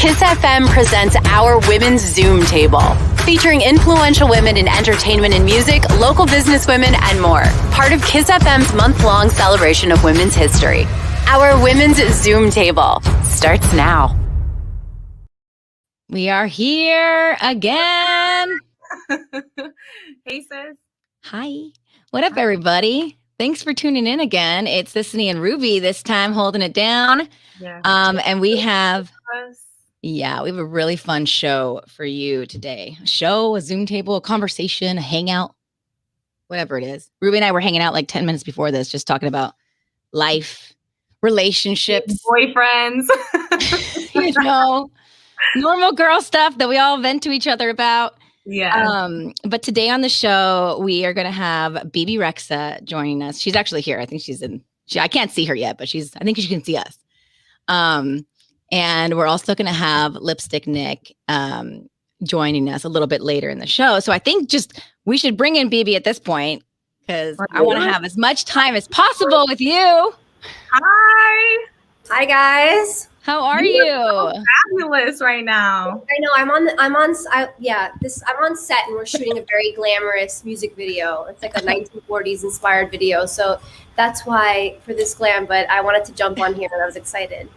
KIIS FM presents our Women's Zoom Table, featuring influential women in entertainment and music, local businesswomen, and more. Part of KIIS FM's month-long celebration of women's history. Our Women's Zoom Table starts now. We are here again. Hey, sis. Hi. What up, everybody? Thanks for tuning in again. It's Sissany and Ruby this time holding it down. Yeah. And we have a really fun show for you today. A show, a Zoom table, a conversation, a hangout, whatever it is. Ruby and I were hanging out like 10 minutes before this, just talking about life, relationships, boyfriends, normal girl stuff that we all vent to each other about. Yeah. But today on the show, we are going to have Bebe Rexha joining us. She's actually here. I think I can't see her yet, but I think she can see us. And we're also going to have Lipsticknick joining us a little bit later in the show. So I think we should bring in Bebe at this point because I want to have as much time as possible with you. Hi guys. How are you? So fabulous right now. I know I'm on set and we're shooting a very glamorous music video. It's like a 1940s inspired video. So that's why for this glam, but I wanted to jump on here and I was excited.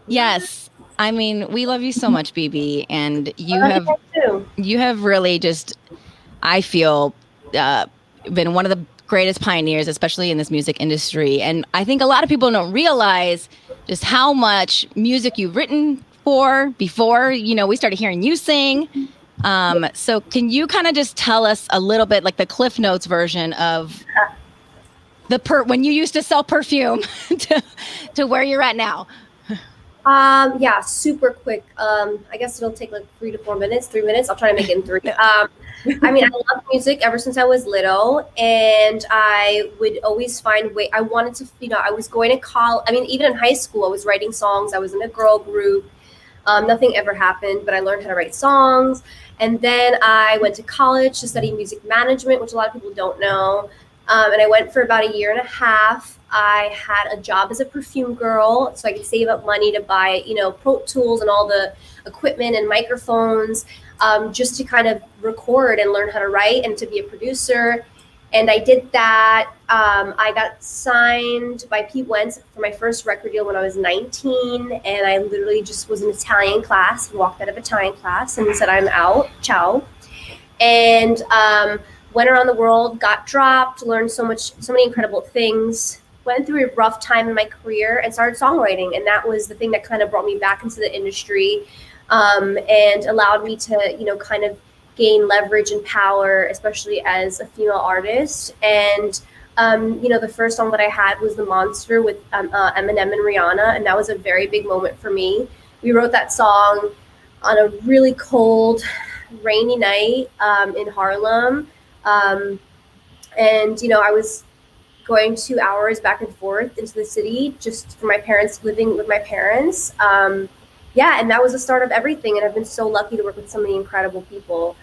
Yes. I mean, we love you so much, Bebe, and you have really I feel, been one of the greatest pioneers, especially in this music industry. And I think a lot of people don't realize just how much music you've written before, we started hearing you sing. So can you kind of just tell us a little bit, like the Cliff Notes version of when you used to sell perfume to where you're at now? Yeah, super quick. I guess it'll take like 3 to 4 minutes, 3 minutes. I'll try to make it in 3. I mean, I love music ever since I was little, and I would always find I wanted to, I was going to college. I mean, even in high school, I was writing songs. I was in a girl group. Nothing ever happened, but I learned how to write songs. And then I went to college to study music management, which a lot of people don't know. And I went for about 1.5 years. I had a job as a perfume girl, so I could save up money to buy, Pro Tools and all the equipment and microphones, just to kind of record and learn how to write and to be a producer. And I did that. I got signed by Pete Wentz for my first record deal when I was 19, and I literally just was in Italian class, walked out of Italian class and said, I'm out, ciao. And went around the world, got dropped, learned so many incredible things, went through a rough time in my career and started songwriting. And that was the thing that kind of brought me back into the industry, and allowed me to, kind of gain leverage and power, especially as a female artist. And, the first song that I had was The Monster with Eminem and Rihanna. And that was a very big moment for me. We wrote that song on a really cold, rainy night in Harlem. And, I was going 2 hours back and forth into the city just for my parents, living with my parents. And that was the start of everything. And I've been so lucky to work with so many incredible people.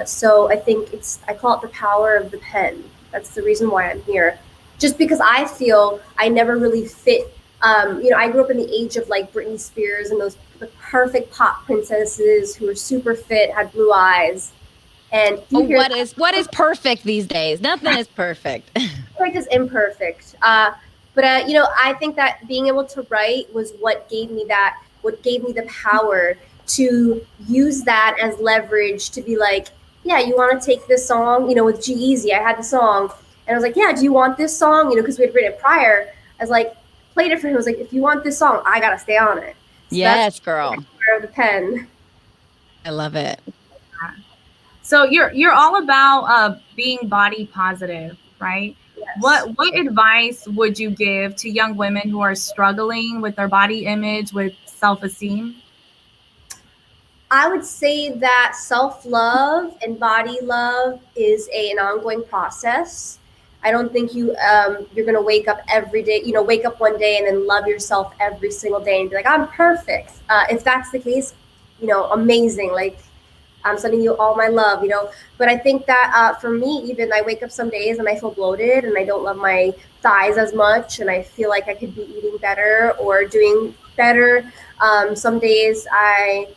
So I think I call it the power of the pen. That's the reason why I'm here. Just because I feel I never really fit. I grew up in the age of like Britney Spears and the perfect pop princesses who were super fit, had blue eyes. And what is perfect these days? Nothing is perfect. Perfect is imperfect. But I think that being able to write was what gave me the power to use that as leverage to be like, yeah, you want to take this song, with G-Eazy, I had the song, and I was like, yeah, do you want this song? Because we had written it prior. I was like, played it for him. I was like, if you want this song, I gotta stay on it. So yes, girl. The power of the pen. I love it. So you're all about being body positive, right? Yes. What advice would you give to young women who are struggling with their body image, with self-esteem? I would say that self-love and body love is an ongoing process. I don't think you're going to wake up every day, wake up one day and then love yourself every single day and be like, I'm perfect. If that's the case, amazing. Like, I'm sending you all my love, you know. But I think that for me, even I wake up some days and I feel bloated and I don't love my thighs as much, and I feel like I could be eating better or doing better. Some days I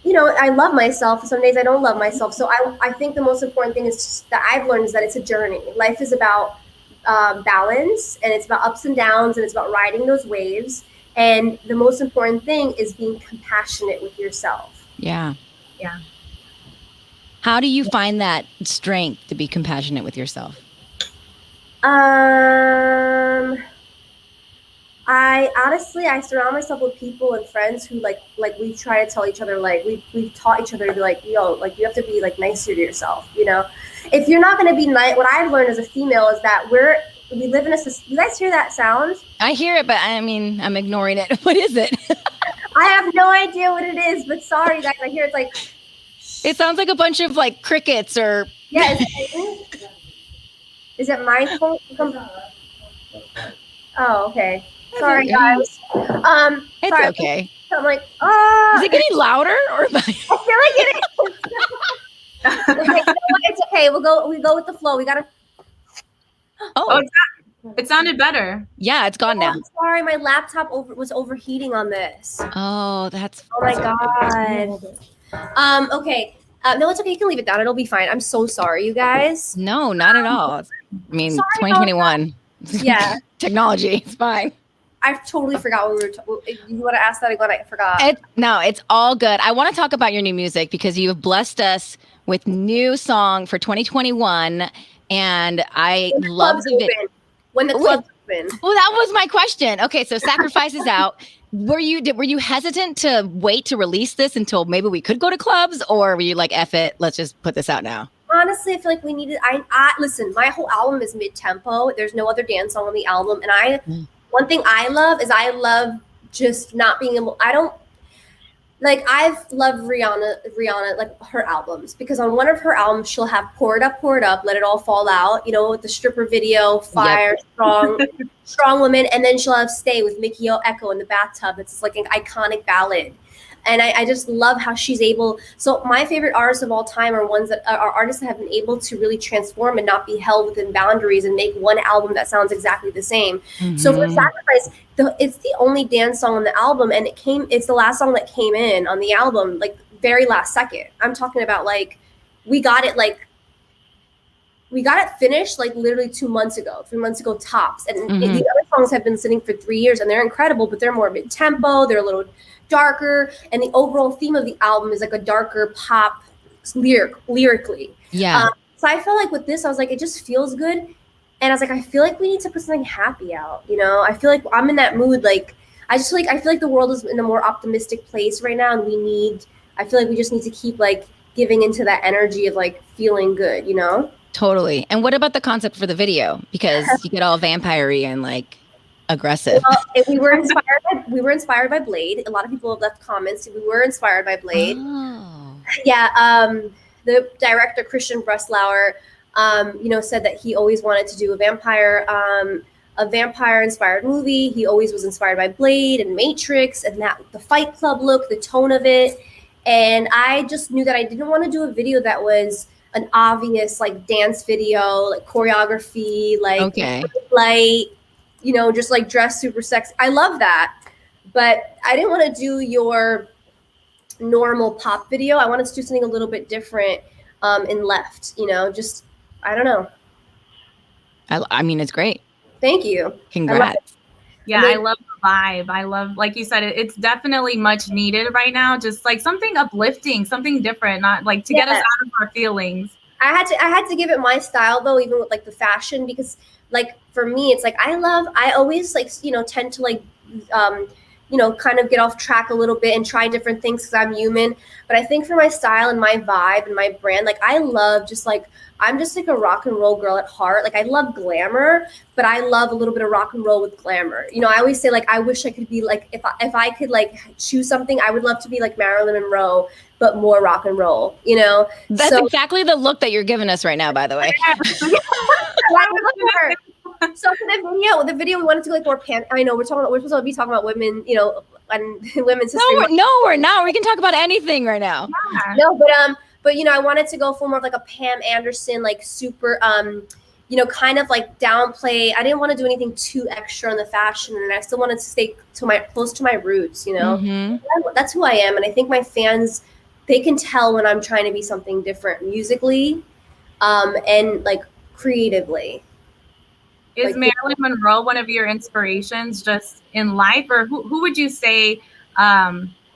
love myself. Some days I don't love myself. So I think the most important thing is that I've learned is that it's a journey. Life is about balance, and it's about ups and downs, and it's about riding those waves. And the most important thing is being compassionate with yourself. Yeah. Yeah. How do you find that strength to be compassionate with yourself? I surround myself with people and friends who like we try to tell each other, like we've taught each other to be like, yo, like you have to be like nicer to yourself, you know. If you're not going to be nice, what I've learned as a female is that we live in a, you guys hear that sound? I hear it, but I mean, I'm ignoring it. What is it? I have no idea what it is, but sorry guys, I hear it's like, it sounds like a bunch of like crickets or. Yeah. Is it my phone? Oh, okay. Sorry, guys. It's sorry. okay. I'm like, is it getting louder or? I feel like it is. It's like, you know what? It's okay. We go with the flow. We gotta. Oh, it sounded better. Yeah, it's gone now. I'm sorry, my laptop was overheating on this. Oh, that's. Oh my god. Okay. No, it's okay. You can leave it down. It'll be fine. I'm so sorry, you guys. No, not at all. I mean, Sorry 2021. Yeah. Technology. It's fine. I totally forgot what we were. You want to ask that again? I forgot. No, it's all good. I want to talk about your new music because you have blessed us with new song for 2021, and I love the video. When the club's open. Well, that was my question. Okay, so Sacrifice is out. Were you hesitant to wait to release this until maybe we could go to clubs, or were you like, F it, let's just put this out now? Honestly, I feel like we needed. I listen. My whole album is mid-tempo. There's no other dance song on the album, and one thing I love just not being able. I've loved Rihanna, like her albums, because on one of her albums she'll have Pour It Up, Let It All Fall Out, you know, with the stripper video, Fire, yep. strong woman, and then she'll have Stay with Mickey Echo in the bathtub. It's like an iconic ballad. And I just love how she's able. So my favorite artists of all time are ones that are artists that have been able to really transform and not be held within boundaries and make one album that sounds exactly the same. Mm-hmm. So for Sacrifice, it's the only dance song on the album, and it's the last song that came in on the album, like very last second. I'm talking about like we got it finished like literally 3 months ago tops. And the other songs have been sitting for 3 years, and they're incredible, but they're more mid-tempo. They're a little darker, and the overall theme of the album is like a darker pop lyrically. Yeah. So I felt like with this, I was like, it just feels good, and I was like, I feel like we need to put something happy out. You know, I feel like I'm in that mood. Like I feel like the world is in a more optimistic place right now, and I feel like we just need to keep like giving into that energy of like feeling good. You know. Totally. And what about the concept for the video? Because you get all vampire-y and like aggressive. Well, we were inspired by Blade. A lot of people have left comments. We were inspired by Blade. Oh. Yeah. The director Christian Breslauer, said that he always wanted to do a vampire inspired movie. He always was inspired by Blade and Matrix and the Fight Club look, the tone of it. And I just knew that I didn't want to do a video that was an obvious like dance video, like choreography, like light, just like dress super sexy. I love that, but I didn't want to do your normal pop video. I wanted to do something a little bit different and left, I don't know. I mean, it's great. Thank you. Congrats. I love the vibe. I love, like you said, it's definitely much needed right now. Just like something uplifting, something different, not like to get us out of our feelings. I had to give it my style though, even with like the fashion, because like for me, it's like I always like, tend to like, kind of get off track a little bit and try different things because I'm human. But I think for my style and my vibe and my brand, like I love I'm just like a rock and roll girl at heart. Like I love glamour, but I love a little bit of rock and roll with glamour. I always say like, I wish I could be like, if I could like choose something, I would love to be like Marilyn Monroe, but more rock and roll, That's exactly the look that you're giving us right now, by the way. So for the video we wanted to like more I know we're supposed to be talking about women, on Women's History Month. No, we're not. We can talk about anything right now. Yeah. No, but I wanted to go for more of like a Pam Anderson, like super, kind of like downplay. I didn't want to do anything too extra on the fashion, and I still wanted to stay close to my roots. That's who I am, and I think my fans, they can tell when I'm trying to be something different musically, and like creatively. Is Marilyn Monroe one of your inspirations just in life, or who would you say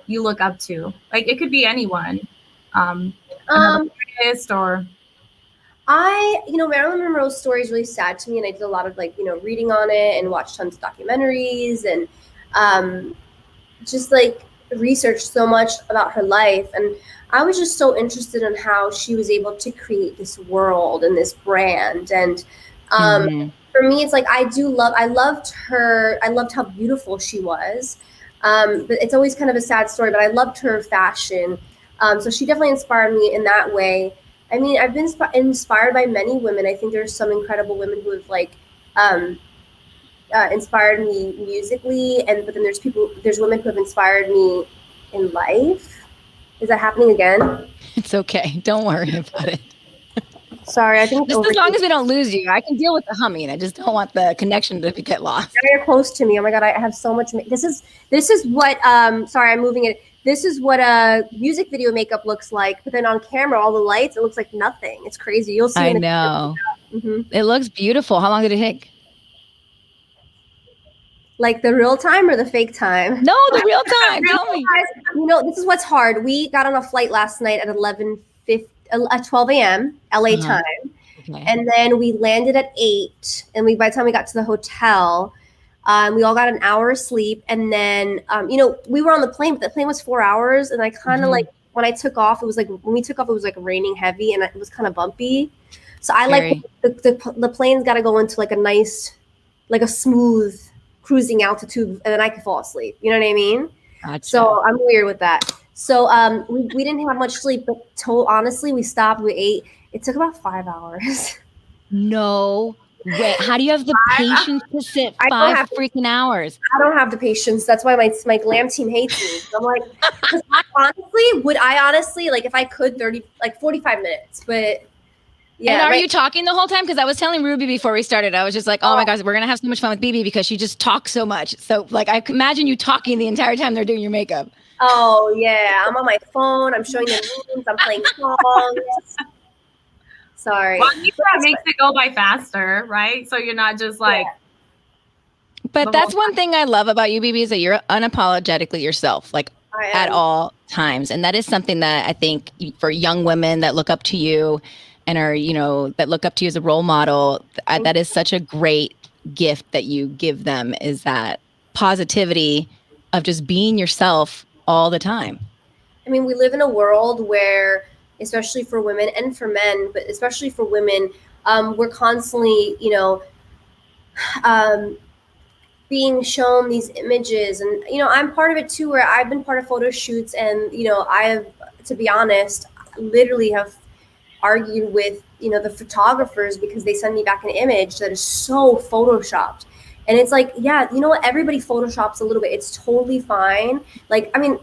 you look up to? Like it could be anyone, artist or. Marilyn Monroe's story is really sad to me, and I did a lot of reading on it and watched tons of documentaries and just like researched so much about her life. And I was just so interested in how she was able to create this world and this brand. And for me, it's like I loved her. I loved how beautiful she was. But it's always kind of a sad story, but I loved her fashion. So she definitely inspired me in that way. I mean, I've been inspired by many women. I think there's some incredible women who have inspired me musically, but then there's women who have inspired me in life. Is that happening again? It's okay. Don't worry about it. Sorry, I think just as long as we don't lose you, I can deal with the humming. I just don't want the connection to get lost. Now you're close to me. Oh my God, I have so much. This is what. Sorry, I'm moving it. This is what a music video makeup looks like, but then on camera, all the lights, it looks like nothing. It's crazy. You'll see. I know. It looks beautiful. How long did it take? Like the real time or the fake time? No, the real time. Tell me. This is what's hard. We got on a flight last night at 12 a.m. LA time. Okay. And then we landed at 8. And by the time we got to the hotel, we all got an hour of sleep. And then, we were on the plane, but the plane was 4 hours. And I kind of like, when I took off, it was like raining heavy and it was kind of bumpy. So I like the plane's got to go into like a nice, like a smooth cruising altitude, and then I could fall asleep. You know what I mean? Gotcha. So I'm weird with that. So we didn't have much sleep, but honestly, we stopped, we ate. It took about 5 hours. No way. How do you have the patience to sit 5 freaking hours? I don't have the patience. That's why my glam team hates me. I'm like, would I honestly, like if I could 45 minutes, but yeah. And are you talking the whole time? Because I was telling Ruby before we started, I was just like, oh my gosh, we're going to have so much fun with Bebe because she just talks so much. So like, I can imagine you talking the entire time they're doing your makeup. Oh yeah. I'm on my phone. I'm showing them memes. I'm playing songs. Sorry. Well, that makes it go by faster, right? So you're not just like. Yeah. But that's one thing I love about you, Bebe, is that you're unapologetically yourself, like at all times. And that is something that I think for young women that look up to you and are, that look up to you as a role model, that is such a great gift that you give them, is that positivity of just being yourself all the time. I mean, we live in a world where, especially for women and for men, but especially for women, we're constantly, being shown these images. And, I'm part of it too, where I've been part of photo shoots and, I have, to be honest, literally have argued with, the photographers because they send me back an image that is so photoshopped. And it's like, yeah, you know what? Everybody photoshops a little bit. It's totally fine. Like, I mean,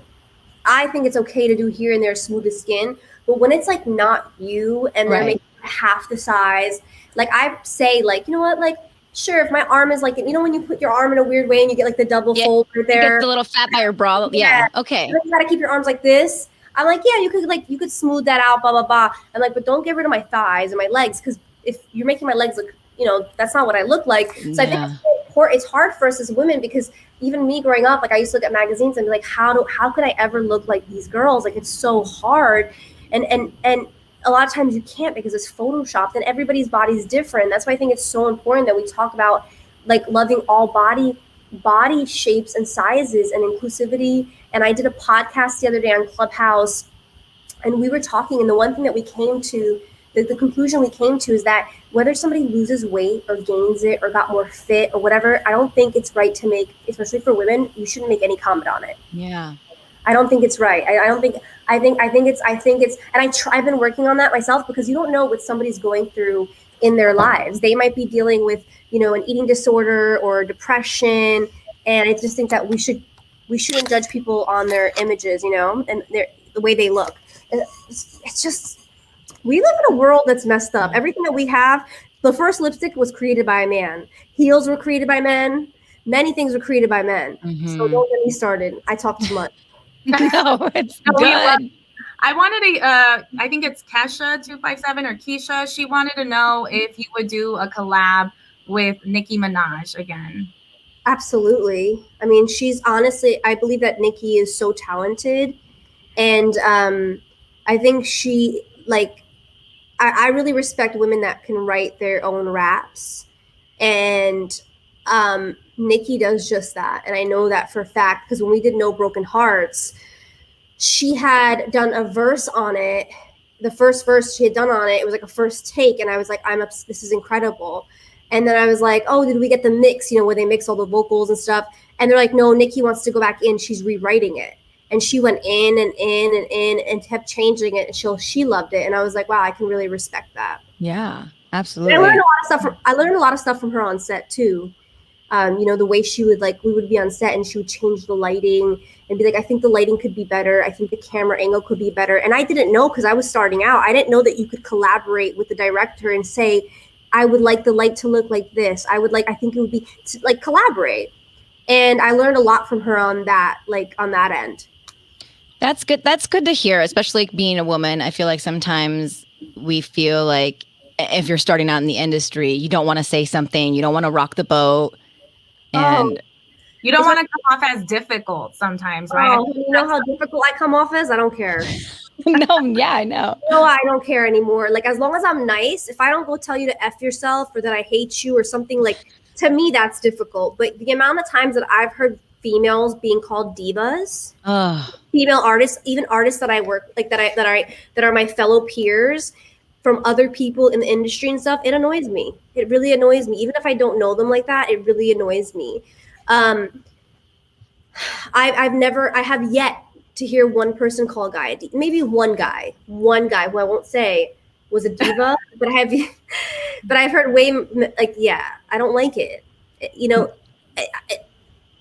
I think it's okay to do here and there, smooth the skin. But when it's like not you and they're making half the size, like I say, like, you know what? Like, sure, if my arm is like, when you put your arm in a weird way and you get like the double fold right there. You get the little fat by your bra. Yeah. Okay. You gotta keep your arms like this. I'm like, yeah, you could smooth that out, blah, blah, blah. I'm like, but don't get rid of my thighs and my legs, because if you're making my legs look, that's not what I look like. So I think it's hard for us as women, because even me growing up, like I used to look at magazines and be like, how could I ever look like these girls? Like, it's so hard. And a lot of times you can't, because it's photoshopped and everybody's body's different. That's why I think it's so important that we talk about like loving all body shapes and sizes and inclusivity. And I did a podcast the other day on Clubhouse, and we were talking, and the one thing that we came to, the conclusion we came to, is that whether somebody loses weight or gains it or got more fit or whatever, I don't think it's right to make, especially for women, you shouldn't make any comment on it. Yeah. I don't think it's right. I think it's, and I've been working on that myself, because you don't know what somebody's going through in their lives. They might be dealing with, an eating disorder or depression. And I just think that we should we shouldn't judge people on their images, you know, and the way they look. It's just, we live in a world that's messed up. Everything that we have, the first lipstick was created by a man. Heels were created by men. Many things were created by men. So don't get me started. I talk too much. No, it's good. I wanted to, I think it's Kesha257 or Keisha. She wanted to know if you would do a collab with Nicki Minaj again. Absolutely. I mean, she's honestly, I believe that Nicki is so talented. And I think she, like, I really respect women that can write their own raps. And Nicki does just that. And I know that for a fact, because when we did No Broken Hearts, she had done a verse on it. The first verse she had done on it was like a first take. And I was like, this is incredible. And then I was like, oh, did we get the mix, you know, where they mix all the vocals and stuff? And they're like, no, Nicki wants to go back in. She's rewriting it. And she went in and in and in and kept changing it. And she loved it. And I was like, wow, I can really respect that. Yeah, absolutely. And I learned a lot of stuff from her on set too. You know, the way she would, like, we would be on set and she would change the lighting and be like, I think the lighting could be better. I think the camera angle could be better. And I didn't know, because I was starting out. I didn't know that you could collaborate with the director and say, I would like the light to look like this. I think it would be like collaborate. And I learned a lot from her on that, like on that end. That's good. That's good to hear, especially being a woman. I feel like sometimes we feel like if you're starting out in the industry, you don't want to say something, you don't want to rock the boat. And you don't want to come off as difficult sometimes, right? Oh, you know how difficult I come off as? I don't care. No, yeah, I know. No, I don't care anymore. Like, as long as I'm nice, if I don't go tell you to F yourself or that I hate you or something, like, to me, that's difficult. But the amount of times that I've heard females being called divas, female artists, even artists that I work, like that are my fellow peers from other people in the industry and stuff, it annoys me. It really annoys me. Even if I don't know them like that, it really annoys me. I have yet to hear one person call a guy, maybe one guy who I won't say was a diva, but I've heard way, like, yeah, I don't like it. You know,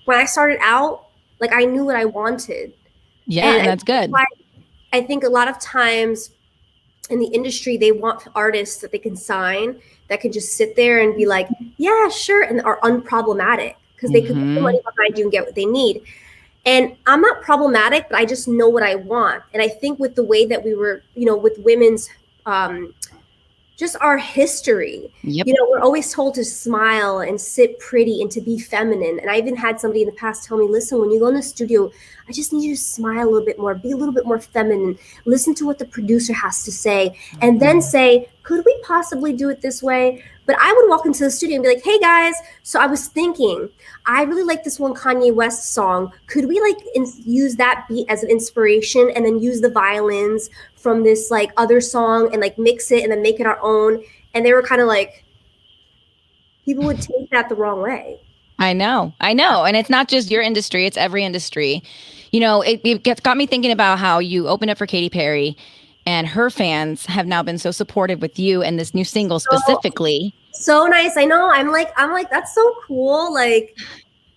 when I started out, like, I knew what I wanted. Yeah, and that's good. I think a lot of times in the industry, they want artists that they can sign that can just sit there and be like, yeah, sure, and are unproblematic because they can put the money behind you and get what they need. And I'm not problematic, but I just know what I want. And I think with the way that we were, you know, with women's, just our history, you know, we're always told to smile and sit pretty and to be feminine. And I even had somebody in the past tell me, listen, when you go in the studio, I just need you to smile a little bit more, be a little bit more feminine, listen to what the producer has to say, and then say, could we possibly do it this way? But I would walk into the studio and be like, hey guys, so I was thinking, I really like this one Kanye West song. Could we like use that beat as an inspiration and then use the violins from this like other song and like mix it and then make it our own? And they were kind of like, people would take that the wrong way. I know. And it's not just your industry, it's every industry. You know, it got me thinking about how you opened up for Katy Perry and her fans have now been so supportive with you and this new single specifically. So nice. I know. I'm like, that's so cool. Like,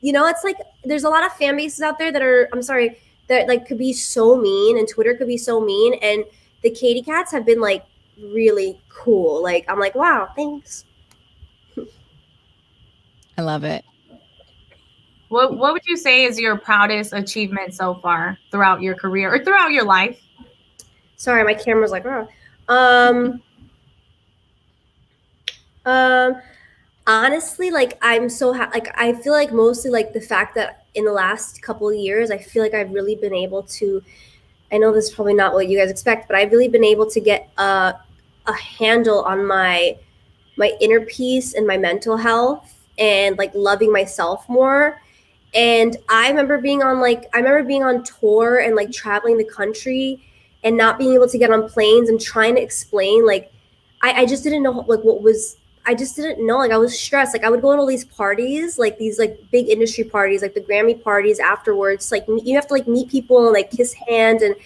you know, it's like, there's a lot of fan bases out there that like could be so mean, and Twitter could be so mean. And the Katy Cats have been like really cool. Like, I'm like, wow, thanks. I love it. What would you say is your proudest achievement so far throughout your career or throughout your life? Sorry, my camera's like, oh. Honestly, like, I'm so like, I feel like mostly like the fact that in the last couple of years, I feel like I've really been able to, I know this is probably not what you guys expect, but I've really been able to get a handle on my inner peace and my mental health and like loving myself more. And I remember being on tour and like traveling the country and not being able to get on planes and trying to explain, like, I just didn't know like I just didn't know, like, I was stressed. Like, I would go to all these parties, like these like big industry parties, like the Grammy parties afterwards. Like, you have to like meet people and like kiss hand, and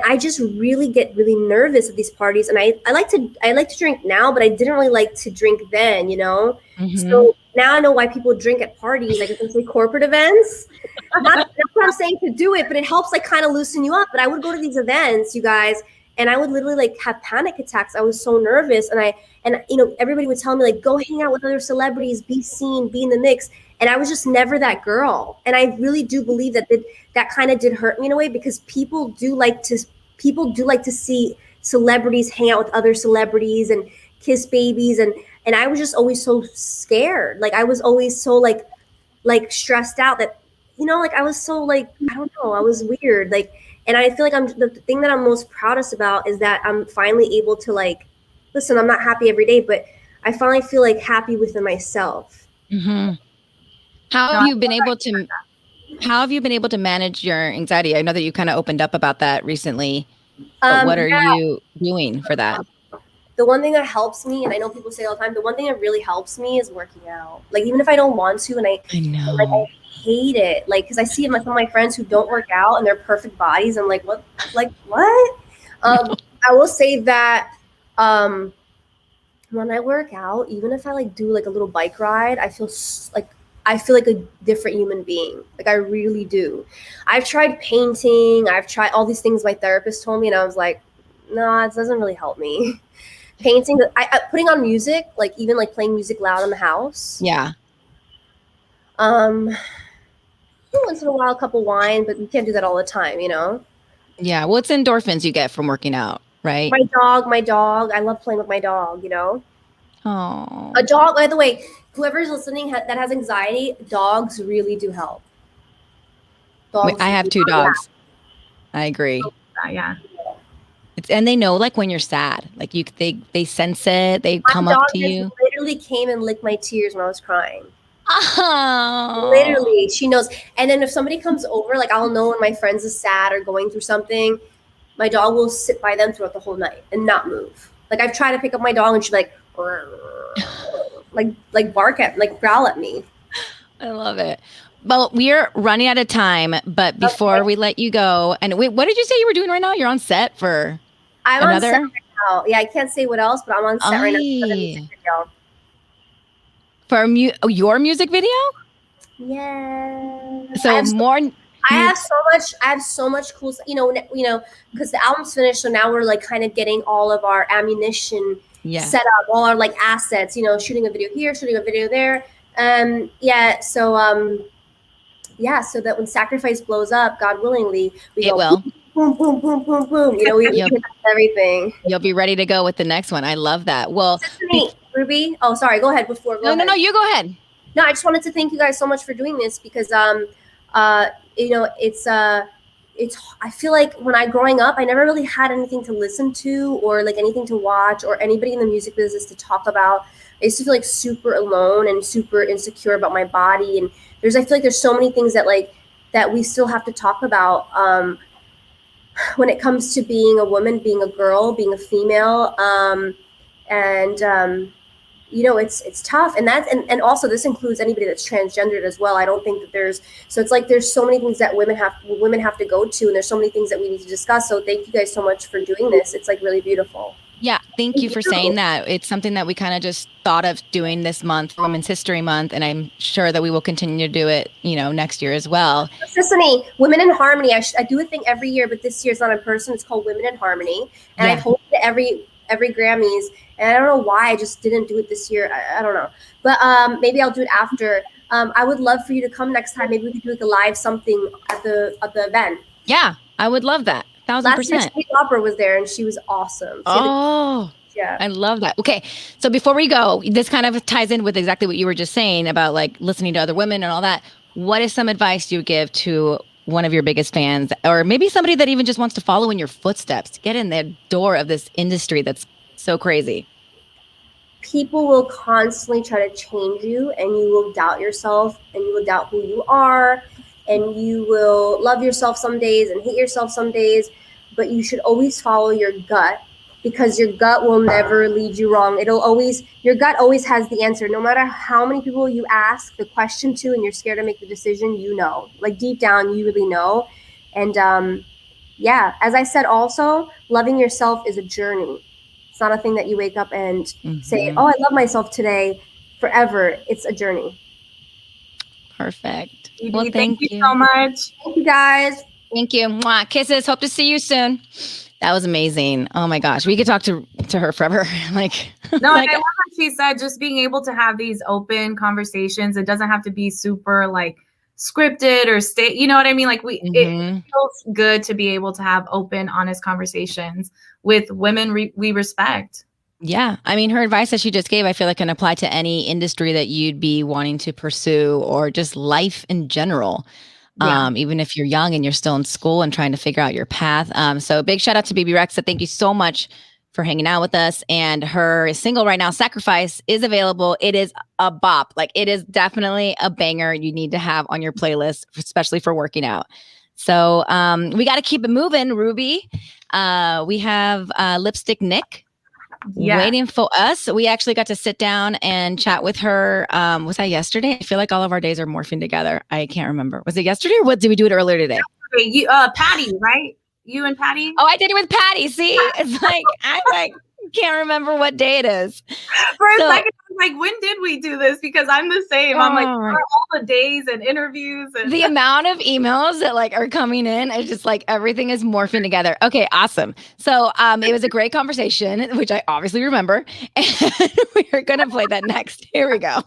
I just really get really nervous at these parties. And I like to drink now, but I didn't really like to drink then, you know? So now I know why people drink at parties, like essentially corporate events. That's what I'm saying, to do it, but it helps like kind of loosen you up. But I would go to these events, you guys, and I would literally like have panic attacks. I was so nervous, and everybody would tell me like, go hang out with other celebrities, be seen, be in the mix. And I was just never that girl. And I really do believe that kind of did hurt me in a way, because people do like to see celebrities hang out with other celebrities and kiss babies, and I was just always so scared. Like I was always so like stressed out that, like I was so like, I don't know, I was weird. Like, and I feel like the thing that I'm most proudest about is that I'm finally able to like, listen, I'm not happy every day, but I finally feel like happy within myself. Mm-hmm. How have you been able to manage your anxiety? I know that you kind of opened up about that recently, but what are you doing for that? The one thing that helps me, and I know people say all the time, the one thing that really helps me is working out. Like, even if I don't want to, and I know, like, I hate it. Like, because I see some of my friends who don't work out and they're perfect bodies. I'm like, what? Like, what? I will say that when I work out, even if I like do like a little bike ride, I feel like a different human being. Like, I really do. I've tried painting. I've tried all these things my therapist told me, and I was like, no, it doesn't really help me. Painting, putting on music, like even like playing music loud in the house. Yeah. Once in a while, a cup of wine, but you can't do that all the time, Yeah. What's endorphins you get from working out, right? My dog. I love playing with my dog, Oh. A dog, by the way, whoever's listening that has anxiety, dogs really do help. I have 2 dogs. Yeah. I agree. Yeah. And they know like when you're sad, like they sense it. They come up to you. Literally came and licked my tears when I was crying. Oh. Literally, she knows. And then if somebody comes over, like I'll know when my friends is sad or going through something. My dog will sit by them throughout the whole night and not move. Like I've tried to pick up my dog and she's like, like bark at, like growl at me. I love it. Well, we're running out of time, but before we let you go, and wait, what did you say you were doing right now? You're on set for another? On set right now. Yeah, I can't say what else, but I'm on set right now for the music video. For your music video? Yeah. So I have so much cool stuff, because the album's finished, so now we're like kind of getting all of our ammunition set up, all our like assets, shooting a video here, shooting a video there. So that when Sacrifice blows up, God willingly, we will. Boom, boom, boom, boom, boom. We hit everything. You'll be ready to go with the next one. I love that. Well, Ruby. Oh, sorry. Go ahead. No, you go ahead. No, I just wanted to thank you guys so much for doing this, because it's I feel like when growing up, I never really had anything to listen to or like anything to watch or anybody in the music business to talk about. I used to feel like super alone and super insecure about my body. And I feel like there's so many things that we still have to talk about when it comes to being a woman, being a girl, being a female. It's tough. And also this includes anybody that's transgendered as well. I don't think that there's so many things that women have to go to, and there's so many things that we need to discuss. So thank you guys so much for doing this. It's like really beautiful. Yeah. Thank you for saying that. It's something that we kind of just thought of doing this month for Women's History Month. And I'm sure that we will continue to do it, next year as well. Sissany, Women in Harmony. I do a thing every year, but this year it's not in person. It's called Women in Harmony. And I've hosted every Grammys. And I don't know why I just didn't do it this year. I don't know. But maybe I'll do it after. I would love for you to come next time. Maybe we could do like a live something at the event. Yeah, I would love that. 1,000%. Last year, Sweet Opera was there, and she was awesome. Yeah, I love that. Okay, so before we go, this kind of ties in with exactly what you were just saying about like listening to other women and all that. What is some advice you give to one of your biggest fans, or maybe somebody that even just wants to follow in your footsteps to get in the door of this industry that's so crazy? People will constantly try to change you, and you will doubt yourself, and you will doubt who you are, and you will love yourself some days and hate yourself some days, but you should always follow your gut, because your gut will never lead you wrong. Your gut always has the answer. No matter how many people you ask the question to and you're scared to make the decision, like deep down, you really know. And as I said, also, loving yourself is a journey. It's not a thing that you wake up and say, oh, I love myself today. forever. It's a journey. Perfect. Bebe, Well, thank you so much. Thank you, guys. Thank you. Mwah. Kisses. Hope to see you soon. That was amazing. Oh my gosh. We could talk to her forever. Like, no, like, and I love what she said, just being able to have these open conversations. It doesn't have to be super like scripted or state, you know what I mean? Like it feels good to be able to have open, honest conversations with women we respect. Yeah. I mean, her advice that she just gave, I feel like can apply to any industry that you'd be wanting to pursue or just life in general. Yeah. Even if you're young and you're still in school and trying to figure out your path. So big shout out to Bebe Rexha. Thank you so much for hanging out with us. And her single right now, Sacrifice, is available. It is a bop. Like, it is definitely a banger you need to have on your playlist, especially for working out. So we got to keep it moving, Ruby. We have Lipsticknick waiting for us. We actually got to sit down and chat with her. Was that yesterday? I feel like all of our days are morphing together. I can't remember. Was it yesterday or what? Did we do it earlier today? You, Patty, right? You and Patty? Oh, I did it with Patty. See, it's like, I can't remember what day it is. For a second, I was like, when did we do this? Because I'm the same. I'm like, where are all the days and interviews? And the amount of emails that like are coming in, it's just like everything is morphing together. Okay, awesome. So it was a great conversation, which I obviously remember. And we're going to play that next. Here we go.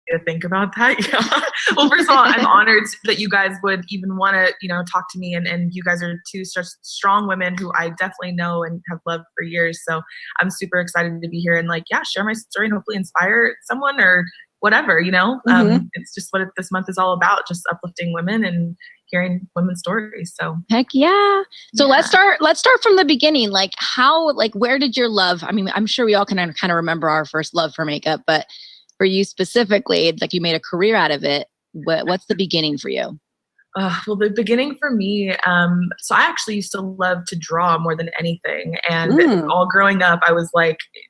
To think about that. Yeah. Well, first of all, I'm honored that you guys would even want to, talk to me, and you guys are two such strong women who I definitely know and have loved for years. So I'm super excited to be here and share my story and hopefully inspire someone or whatever, It's just what this month is all about, just uplifting women and hearing women's stories. So heck yeah. So let's start from the beginning. Like where did your love, I mean, I'm sure we all can kind of remember our first love for makeup, but for you specifically, like you made a career out of it. What's the beginning for you? Well, the beginning for me, so I actually used to love to draw more than anything. And all growing up, I was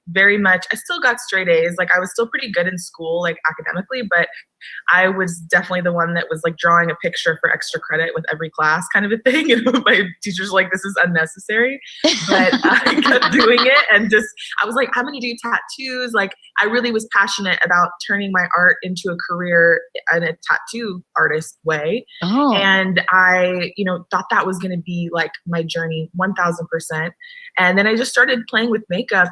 very much, I still got straight A's. I was still pretty good in school, academically, but I was definitely the one that was drawing a picture for extra credit with every class kind of a thing. And my teachers were like, this is unnecessary, but I kept doing it. And I was like, I'm going to do tattoos. I really was passionate about turning my art into a career in a tattoo artist way. Oh. And I, thought that was going to be my journey 1000%. And then I just started playing with makeup,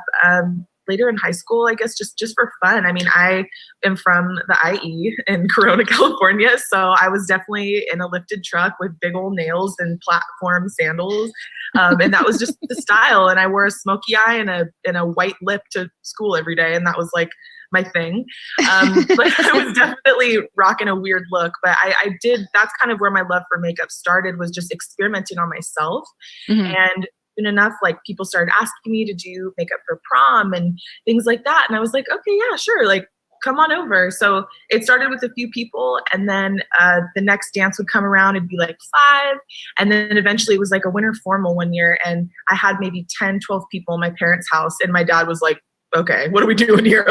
later in high school, I guess, just for fun. I mean, I am from the IE in Corona, California. So I was definitely in a lifted truck with big old nails and platform sandals. And that was just the style. And I wore a smoky eye and a white lip to school every day. And that was my thing. But I was definitely rocking a weird look, but I did, that's kind of where my love for makeup started, was just experimenting on myself. And enough, people started asking me to do makeup for prom and things like that. And I was like, okay, yeah, sure. Come on over. So it started with a few people, and then the next dance would come around. It'd be 5. And then eventually it was a winter formal one year. And I had maybe 10, 12 people in my parents' house. And my dad was like, okay, what are we doing here?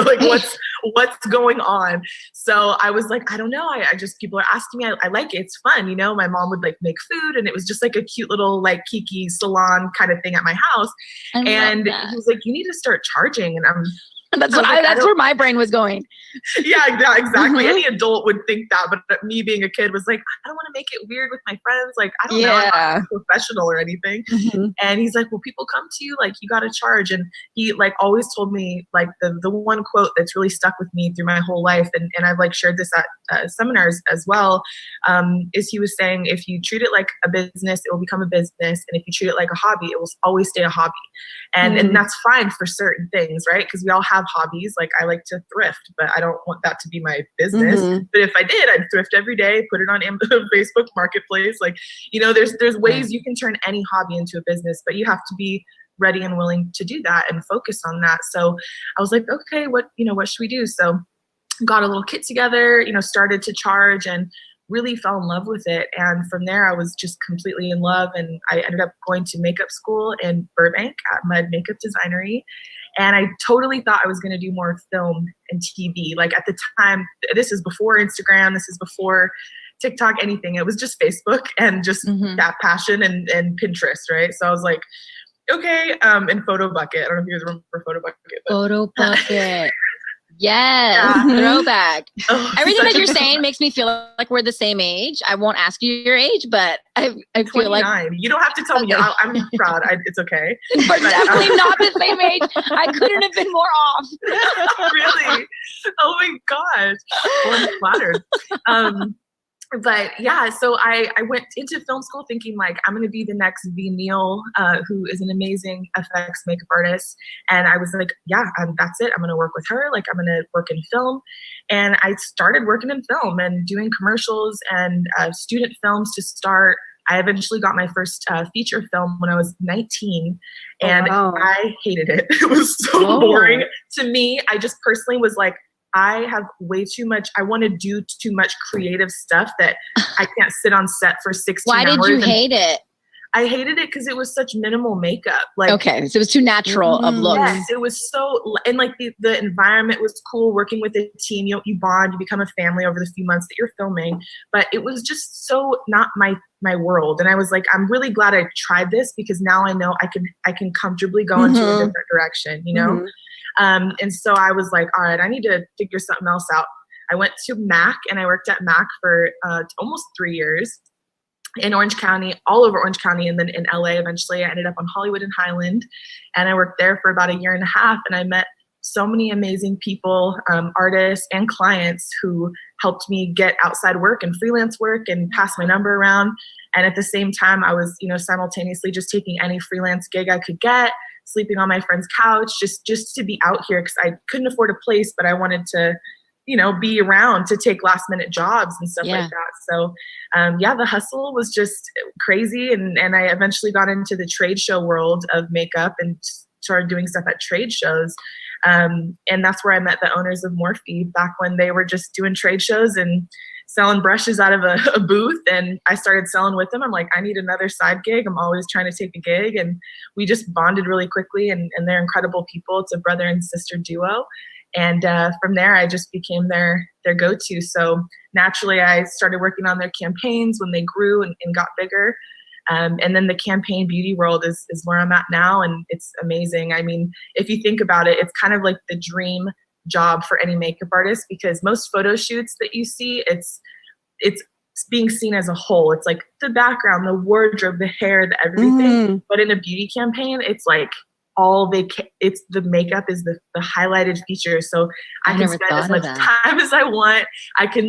What's going on? So I was like, I don't know. I just, people are asking me. I like it. It's fun. My mom would make food, and it was just a cute little kiki salon kind of thing at my house. And he was like, you need to start charging. And I'm That's where my brain was going. Yeah, exactly. Any adult would think that, but me being a kid was like, I don't want to make it weird with my friends. Like, I don't know, I'm not a professional or anything. And he's like, well, people come to you, like, you got to charge. And he like always told me like the one quote that's really stuck with me through my whole life. And I've like shared this at seminars as well, is he was saying, if you treat it like a business, it will become a business. And if you treat it like a hobby, it will always stay a hobby. And that's fine for certain things, right? Because we all have hobbies. Like, I like to thrift, but I don't want that to be my business. But if I did, I'd thrift every day, put it on Facebook Marketplace. Like, you know, there's ways you can turn any hobby into a business, but you have to be ready and willing to do that and focus on that. So I was like, okay, what should we do? So got a little kit together, started to charge and really fell in love with it. And from there, I was just completely in love. And I ended up going to makeup school in Burbank at Mud Makeup Designery. And I totally thought I was going to do more film and TV. Like, at the time, this is before Instagram, this is before TikTok, anything. It was just Facebook and just that passion and Pinterest, right? So I was like, okay, and Photo Bucket. I don't know if you guys remember Photo Bucket. Photo Bucket. Yes, throwback. Everything that you're saying makes me feel like we're the same age. I won't ask you your age, but I feel like you don't have to tell me. I'm proud. It's okay. We're definitely not the same age. I couldn't have been more off. Really? Oh my gosh. Well, I'm flattered. But yeah, so I went into film school thinking like, I'm going to be the next V. Neal, who is an amazing FX makeup artist. And I was like, yeah, that's it. I'm going to work with her. Like, I'm going to work in film. And I started working in film and doing commercials and student films to start. I eventually got my first feature film when I was 19, and I hated it. It was so boring to me. I just personally was like, I have way too much. I want to do too much creative stuff that I can't sit on set for 16 hours. Why did you hate it? I hated it because it was such minimal makeup. Like, okay, so it was too natural of looks. Yes, it was so, and like the environment was cool. Working with a team, you bond, you become a family over the few months that you're filming. But it was just so not my world. And I was like, I'm really glad I tried this because now I know I can comfortably go into a different direction. And so I was like, all right, I need to figure something else out. I went to MAC and I worked at MAC for almost 3 years in Orange County, all over Orange County. And then in LA, eventually I ended up on Hollywood and Highland. And I worked there for about 1.5 years. And I met so many amazing people, artists and clients who helped me get outside work and freelance work and pass my number around. And at the same time, I was, simultaneously just taking any freelance gig I could get, sleeping on my friend's couch, just to be out here because I couldn't afford a place, but I wanted to, be around to take last minute jobs and stuff like that. So, the hustle was just crazy. And I eventually got into the trade show world of makeup and started doing stuff at trade shows. And that's where I met the owners of Morphe back when they were just doing trade shows and selling brushes out of a booth. And I started selling with them. I'm like, I need another side gig. I'm always trying to take a gig. And we just bonded really quickly, and they're incredible people. It's a brother and sister duo. And from there, I just became their go-to. So naturally, I started working on their campaigns when they grew and got bigger. And then the campaign beauty world is where I'm at now. And it's amazing. I mean, if you think about it, it's kind of like the dream job for any makeup artist, because most photo shoots that you see, it's being seen as a whole. It's like the background, the wardrobe, the hair, the everything. But in a beauty campaign, it's like it's the makeup is the highlighted feature. So I can spend as much time as I want. I can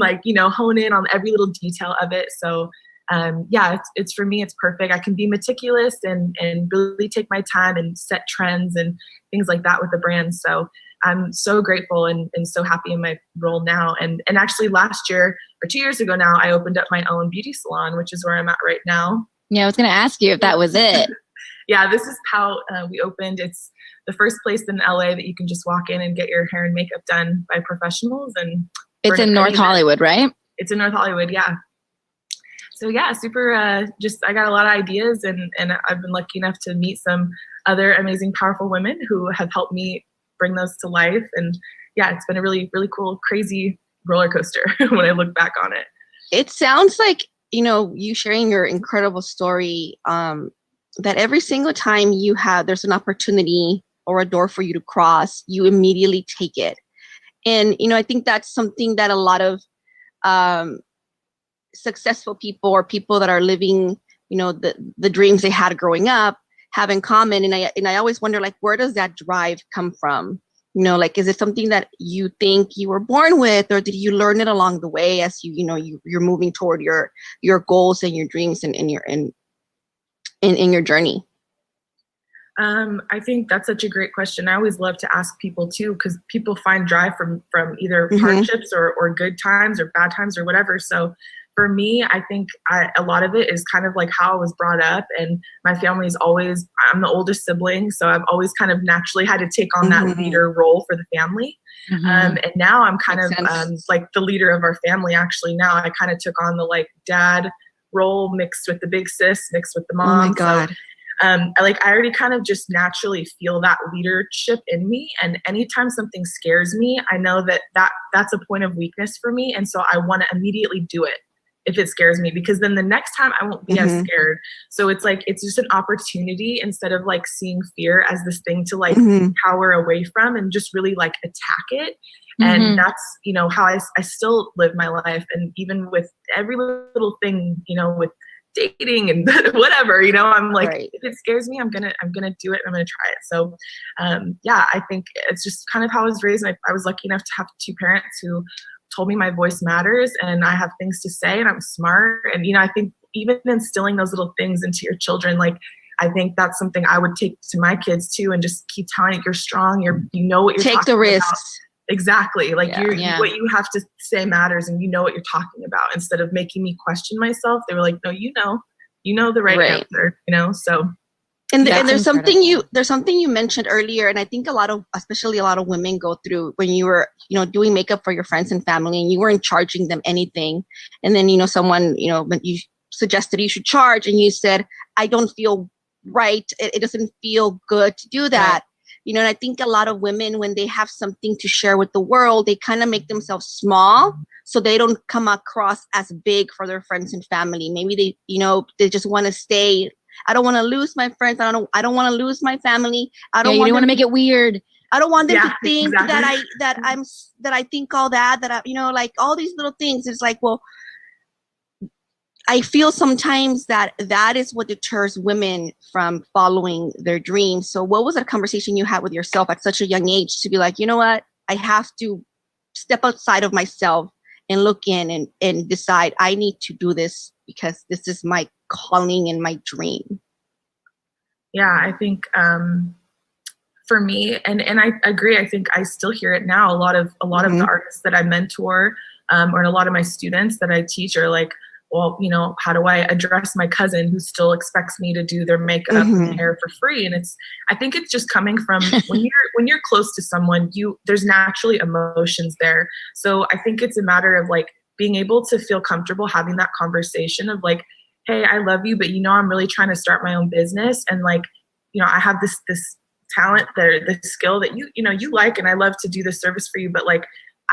hone in on every little detail of it. So it's for me, it's perfect. I can be meticulous and really take my time and set trends and things like that with the brand. So I'm so grateful and so happy in my role now. And actually last year or 2 years ago now, I opened up my own beauty salon, which is where I'm at right now. Yeah, I was going to ask you if that was it. Yeah, this is how we opened. It's the first place in LA that you can just walk in and get your hair and makeup done by professionals. And it's in North Hollywood, right? It's in North Hollywood, yeah. So yeah, super, I got a lot of ideas and I've been lucky enough to meet some other amazing, powerful women who have helped me bring those to life. And yeah, it's been a really, really cool, crazy roller coaster when I look back on it. It sounds like, you sharing your incredible story, that every single time there's an opportunity or a door for you to cross, you immediately take it. And, I think that's something that a lot of successful people or people that are living, the dreams they had growing up have in common. And I always wonder, like, where does that drive come from? Like, is it something that you think you were born with, or did you learn it along the way as you're moving toward your goals and your dreams and in your journey? I think that's such a great question. I always love to ask people too, because people find drive from either hardships or good times or bad times or whatever. So for me, I think a lot of it is kind of like how I was brought up, and my family is always, I'm the oldest sibling, so I've always kind of naturally had to take on that leader role for the family. And now I'm kind of like the leader of our family. Actually, now I kind of took on the like dad role mixed with the big sis, mixed with the mom. Oh my God. So, I already kind of just naturally feel that leadership in me. And anytime something scares me, I know that's a point of weakness for me. And so I want to immediately do it if it scares me, because then the next time I won't be as scared. So it's like, it's just an opportunity instead of like seeing fear as this thing to like cower away from, and just really like attack it. And that's, how I still live my life. And even with every little thing, with dating and whatever, I'm like, if it scares me, I'm gonna do it. I'm gonna try it. So I think it's just kind of how I was raised. I was lucky enough to have two parents who told me my voice matters and I have things to say and I'm smart. And I think even instilling those little things into your children, like, I think that's something I would take to my kids too, and just keep telling it, you're strong, what you're take the risks about. Exactly. Like what you have to say matters, and what you're talking about, instead of making me question myself. They were like, no, you know the right answer, so. And there's something you mentioned earlier, and I think especially a lot of women go through when you were, doing makeup for your friends and family, and you weren't charging them anything. And then, someone, you suggested you should charge, and you said, I don't feel right. It doesn't feel good to do that. Right. And I think a lot of women, when they have something to share with the world, they kind of make themselves small so they don't come across as big for their friends and family. Maybe they just want to stay. I don't want to lose my friends. I don't want to lose my family. I don't want to make it weird. I don't want them to think that I think all that I, like all these little things. It's like, well, I feel sometimes that is what deters women from following their dreams. So what was that conversation you had with yourself at such a young age to be like, you know what, I have to step outside of myself and look in and decide I need to do this because this is my calling and my dream? Yeah, I think for me, and I agree, I think I still hear it now. A lot of the artists that I mentor or a lot of my students that I teach are like, well, how do I address my cousin who still expects me to do their makeup and hair for free? And I think it's just coming from when you're close to someone, there's naturally emotions there. So I think it's a matter of like being able to feel comfortable having that conversation of like, hey, I love you, but I'm really trying to start my own business. And like, I have this talent there, this skill that you like, and I love to do this service for you, but like,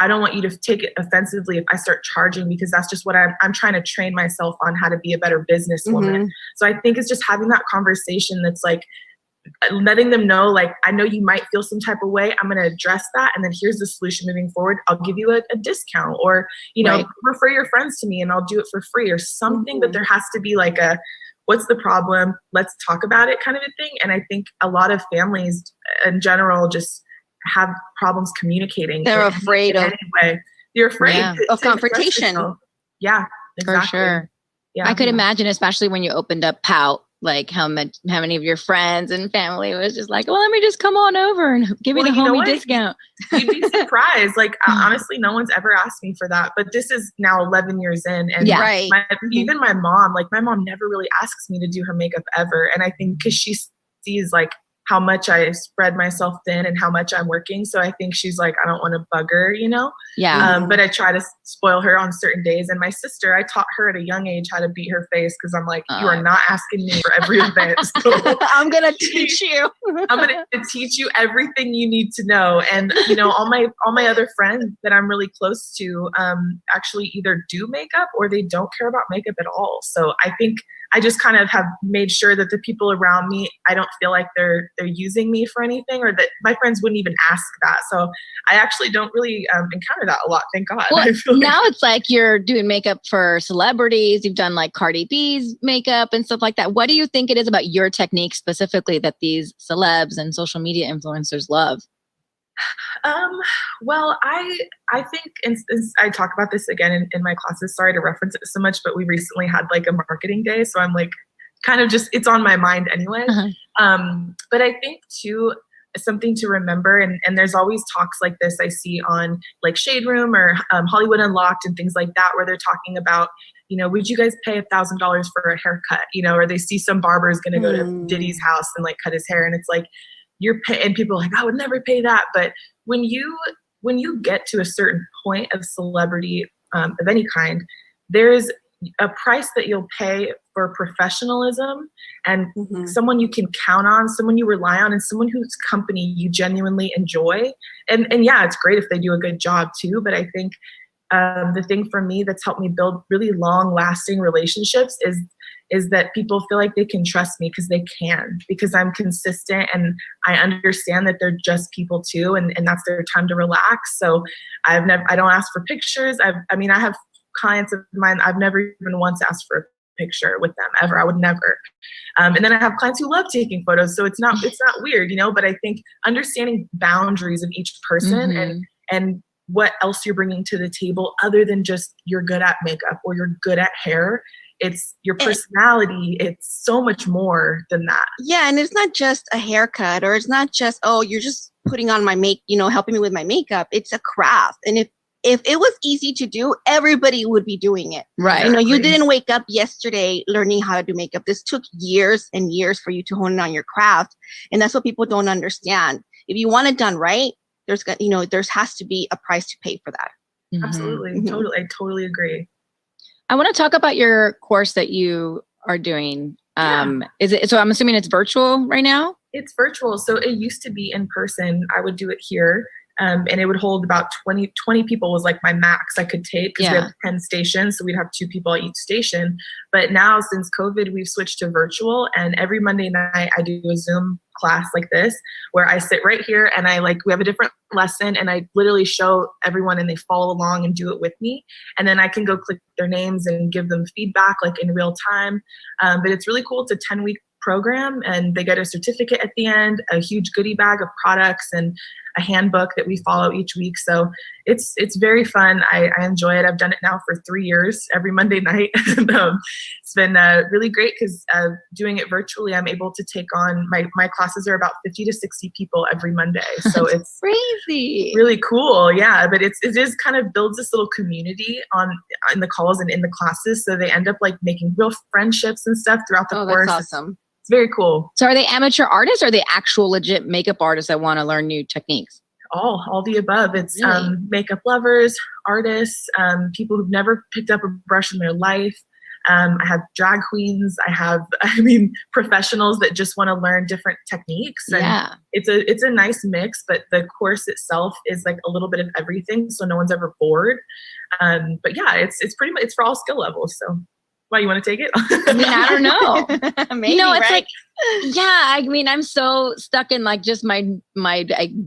I don't want you to take it offensively if I start charging, because that's just what I'm trying to train myself on how to be a better businesswoman. So I think it's just having that conversation that's like letting them know, like, I know you might feel some type of way. I'm going to address that. And then here's the solution moving forward. I'll give you a discount, or, refer your friends to me and I'll do it for free or something. But there has to be like what's the problem? Let's talk about it kind of a thing. And I think a lot of families in general just have problems communicating. They're afraid of You're afraid of confrontation. Yeah, exactly. For sure. Yeah, I could imagine, especially when you opened up Pout, like how many of your friends and family was just like, well, let me just come on over and give you the homie discount. You'd be surprised. Like, honestly, no one's ever asked me for that. But this is now 11 years in. And even my mom, like my mom never really asks me to do her makeup ever. And I think because she sees like how much I spread myself thin and how much I'm working. So I think she's like, I don't want to bug her, Yeah. But I try to spoil her on certain days. And my sister, I taught her at a young age how to beat her face, because I'm like, you are not asking me for every event. So I'm going to teach you. I'm going to teach you everything you need to know. And, all my other friends that I'm really close to actually either do makeup or they don't care about makeup at all. So I think I just kind of have made sure that the people around me, I don't feel like they're using me for anything, or that my friends wouldn't even ask that. So I actually don't really encounter that a lot. Thank God. Well, now it's like you're doing makeup for celebrities. You've done like Cardi B's makeup and stuff like that. What do you think it is about your technique specifically that these celebs and social media influencers love? Well, I think, and I talk about this again in my classes, sorry to reference it so much, but we recently had like a marketing day. So I'm like, kind of just, it's on my mind anyway. But I think too, something to remember, and there's always talks like this I see on like Shade Room or Hollywood Unlocked and things like that, where they're talking about, you know, would you guys pay $1,000 for a haircut? You know, or they see some barber is going to go to Diddy's house and like cut his hair. And it's like, and people are like, I would never pay that. But when you get to a certain point of celebrity of any kind, there's a price that you'll pay for professionalism and someone you can count on, someone you rely on, and someone whose company you genuinely enjoy. And yeah, it's great if they do a good job too. But I think the thing for me that's helped me build really long lasting relationships is that people feel like they can trust me because I'm consistent and I understand that they're just people too. And that's their time to relax. So I don't ask for pictures. I have clients of mine, I've never even once asked for a picture with them ever. I would never. And then I have clients who love taking photos. So it's not weird, you know, but I think understanding boundaries of each person and what else you're bringing to the table other than just you're good at makeup or you're good at hair. It's your personality. It's so much more than that. Yeah. And it's not just a haircut, or it's not just, oh, you're just putting on my helping me with my makeup. It's a craft. And if it was easy to do, everybody would be doing it. Right. You know, you didn't wake up yesterday learning how to do makeup. This took years and years for you to hone in on your craft. And that's what people don't understand. If you want it done right, there has to be a price to pay for that. Absolutely. Totally. I totally agree. I want to talk about your course that you are doing. So I'm assuming it's virtual right now? It's virtual. So it used to be in person. I would do it here. And it would hold about 20 people was like my max I could take because we have 10 stations. So we'd have 2 people at each station. But now since COVID, we've switched to virtual. And every Monday night I do a Zoom class like this where I sit right here and we have a different lesson and I literally show everyone and they follow along and do it with me. And then I can go click their names and give them feedback like in real time. But it's really cool. It's a 10-week program and they get a certificate at the end, a huge goodie bag of products and a handbook that we follow each week. So it's very fun. I enjoy it. I've done it now for 3 years, every Monday night. It's been really great because doing it virtually, I'm able to take on my classes are about 50 to 60 people every Monday. So it's crazy, really cool. Yeah. But it just kind of builds this little community in the calls and in the classes. So they end up like making real friendships and stuff throughout the course. That's awesome. It's very cool. So are they amateur artists or are they actual legit makeup artists that want to learn new techniques? All the above. It's really? Makeup lovers, artists, people who've never picked up a brush in their life. I have drag queens. I have, professionals that just want to learn different techniques. And it's a nice mix, but the course itself is like a little bit of everything. So no one's ever bored. But yeah, it's pretty much, it's for all skill levels. So why, you want to take it? I don't know. Maybe, it's right? like, I'm so stuck in like just my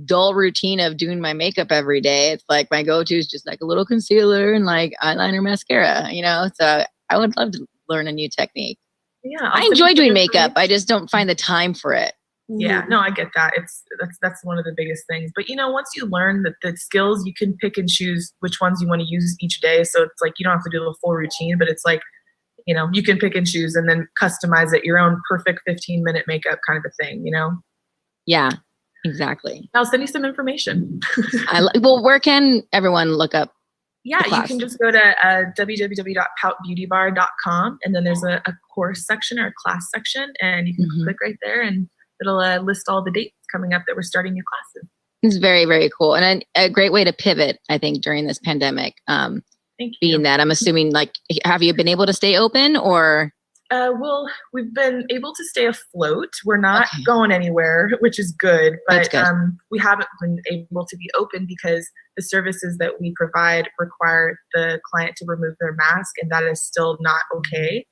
dull routine of doing my makeup every day. It's like my go-to is just like a little concealer and like eyeliner, mascara, So I would love to learn a new technique. Yeah. I enjoy doing makeup. I just don't find the time for it. Yeah, no, I get that. That's one of the biggest things. But once you learn the skills, you can pick and choose which ones you want to use each day. So it's like you don't have to do the full routine, but it's like you can pick and choose and then customize it your own perfect 15-minute makeup kind of a thing, Yeah, exactly. I'll send you some information. Where can everyone look up? Yeah, you can just go to www.poutbeautybar.com and then there's a course section or a class section and you can click right there and it'll list all the dates coming up that we're starting new classes. It's very, very cool. And a great way to pivot, I think, during this pandemic. Thank you. Being that I'm assuming, like, have you been able to stay open or? Well, we've been able to stay afloat. We're not going anywhere, which is good. But we haven't been able to be open because the services that we provide require the client to remove their mask, and that is still not okay.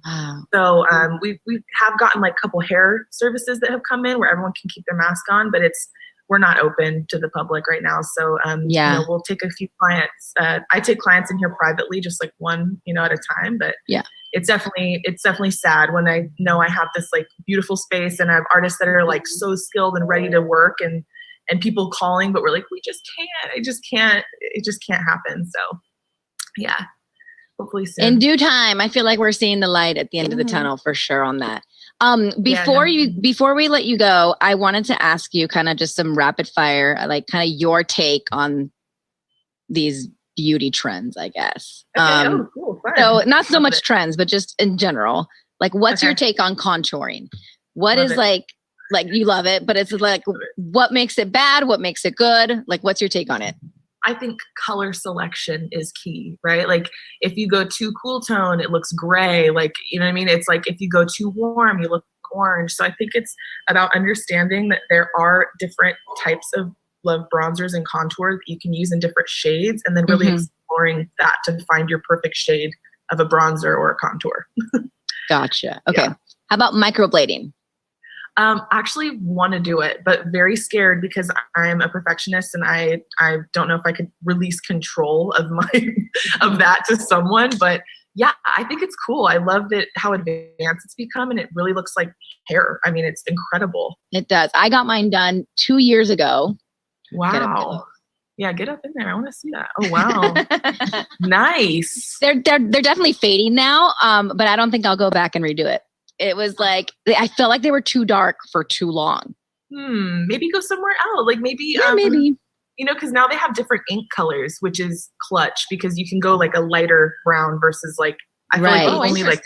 Wow. So we have gotten like a couple hair services that have come in where everyone can keep their mask on, but we're not open to the public right now. So you know, we'll take a few clients. I take clients in here privately, just like one, you know, at a time. But it's definitely sad when I know I have this like beautiful space and I have artists that are like so skilled and ready to work and people calling, but we're like, we just can't. It just can't happen. So yeah, hopefully soon. In due time, I feel like we're seeing the light at the end of the tunnel for sure on that. Before we let you go, I wanted to ask you kind of just some rapid fire, like kind of your take on these beauty trends, I guess. Okay. Cool. Fun. So not so much trends, but just in general, like what's your take on contouring? What is like you love it, but it's like, what makes it bad? What makes it good? Like, what's your take on it? I think color selection is key, right? Like if you go too cool tone, it looks gray. Like, you know what I mean? It's like if you go too warm, you look orange. So I think it's about understanding that there are different types of love bronzers and contours that you can use in different shades, and then really exploring that to find your perfect shade of a bronzer or a contour. Gotcha. Okay. Yeah. How about microblading? Actually want to do it, but very scared because I'm a perfectionist and I don't know if I could release control of of that to someone. But yeah, I think it's cool. I love how advanced it's become, and it really looks like hair. I mean, it's incredible. It does. I got mine done 2 years ago. Wow. Yeah, get up in there. I want to see that. Oh wow. Nice. They're definitely fading now. But I don't think I'll go back and redo it. It was like, I felt like they were too dark for too long. Maybe go somewhere else. Like maybe, maybe. You know, because now they have different ink colors, which is clutch because you can go like a lighter brown versus like, I feel like only like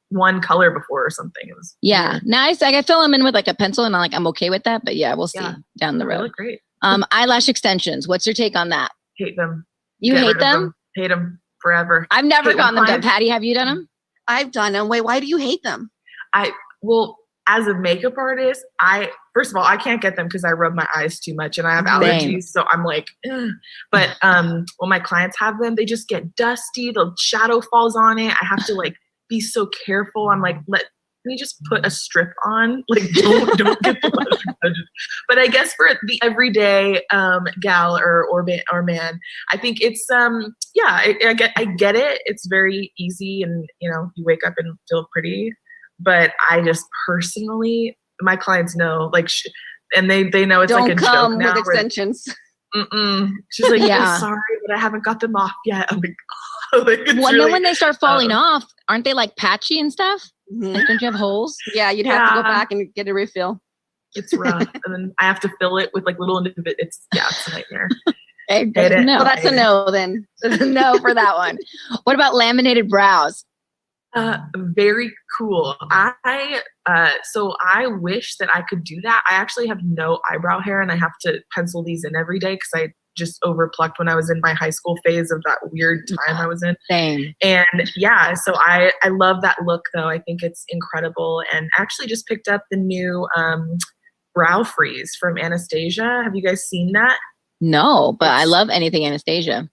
one color before or something. It was weird. Nice. Like I fill them in with like a pencil and I'm okay with that. But yeah, we'll see down the road. They look great. Eyelash extensions. What's your take on that? Hate them. You hate them? Hate them forever. I've never gotten them done. Patty, have you done them? I've done them. Wait, why do you hate them? Well, as a makeup artist, first of all, I can't get them because I rub my eyes too much and I have allergies. So I'm like, ugh. But when my clients have them, they just get dusty. The shadow falls on it. I have to like be so careful. I'm like, let me just put a strip on. Like, don't get the edges. But I guess for the everyday gal or man, I think it's I get it. It's very easy, and you know, you wake up and feel pretty. But I just personally, my clients know, like, and they know it's like a joke now. With extensions. She's like, I'm sorry, but I haven't got them off yet. I'm like, when they start falling off, aren't they like patchy and stuff? Like, don't you have holes? Yeah, you'd have to go back and get a refill. It's rough, and then I have to fill it with like little individual. It's a nightmare. No, well, that's a no then. No for that one. What about laminated brows? Very cool. So I wish that I could do that. I actually have no eyebrow hair and I have to pencil these in every day because I just overplucked when I was in my high school phase of that weird time I was in. Same. And yeah, so I love that look though. I think it's incredible, and actually just picked up the new brow freeze from Anastasia. Have you guys seen that? No, but I love anything Anastasia.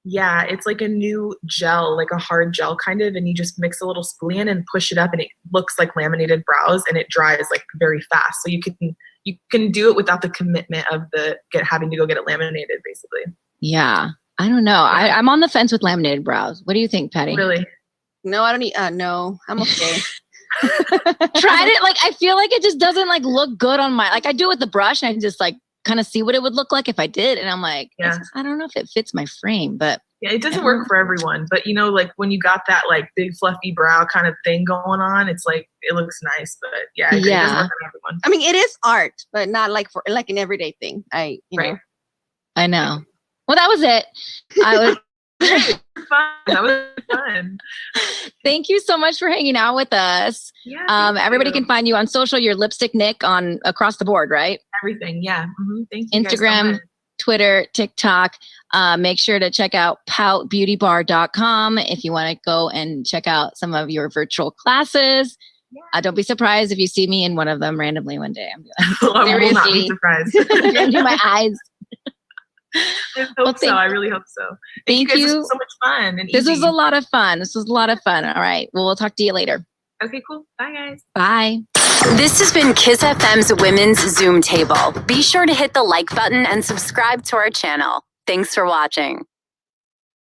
Yeah, it's like a new gel, like a hard gel kind of, and you just mix a little spoolie in and push it up, and it looks like laminated brows, and it dries like very fast. So you can do it without the commitment of having to go get it laminated, basically. Yeah, I don't know. I'm on the fence with laminated brows. What do you think, Patty? Really? No, I don't need. No, I'm okay. Tried it. Like I feel like it just doesn't like look good on my. Like I do it with the brush, and I can just like kind of see what it would look like if I did. And I'm like, I don't know if it fits my frame, but yeah, it doesn't work for everyone. But you know, like when you got that like big fluffy brow kind of thing going on, it's like, it looks nice, but yeah, it doesn't work for everyone. I mean, it is art, but not like for like an everyday thing. You know. I know. Well, that was it. I was fun. That was fun. Thank you so much for hanging out with us. Yeah, everybody can find you on social. Your Lipsticknick on across the board, right? Everything. Yeah. Thank you. Instagram, Twitter, TikTok. Make sure to check out poutbeautybar.com if you want to go and check out some of your virtual classes. Don't be surprised if you see me in one of them randomly one day. I'm like, I will not be surprised. into my eyes. I hope so. I really hope so. Thank you. This was so much fun. And this easy. was a lot of fun. All right. Well, we'll talk to you later. Okay, cool. Bye, guys. Bye. This has been KIIS FM's Women's Zoom Table. Be sure to hit the like button and subscribe to our channel. Thanks for watching.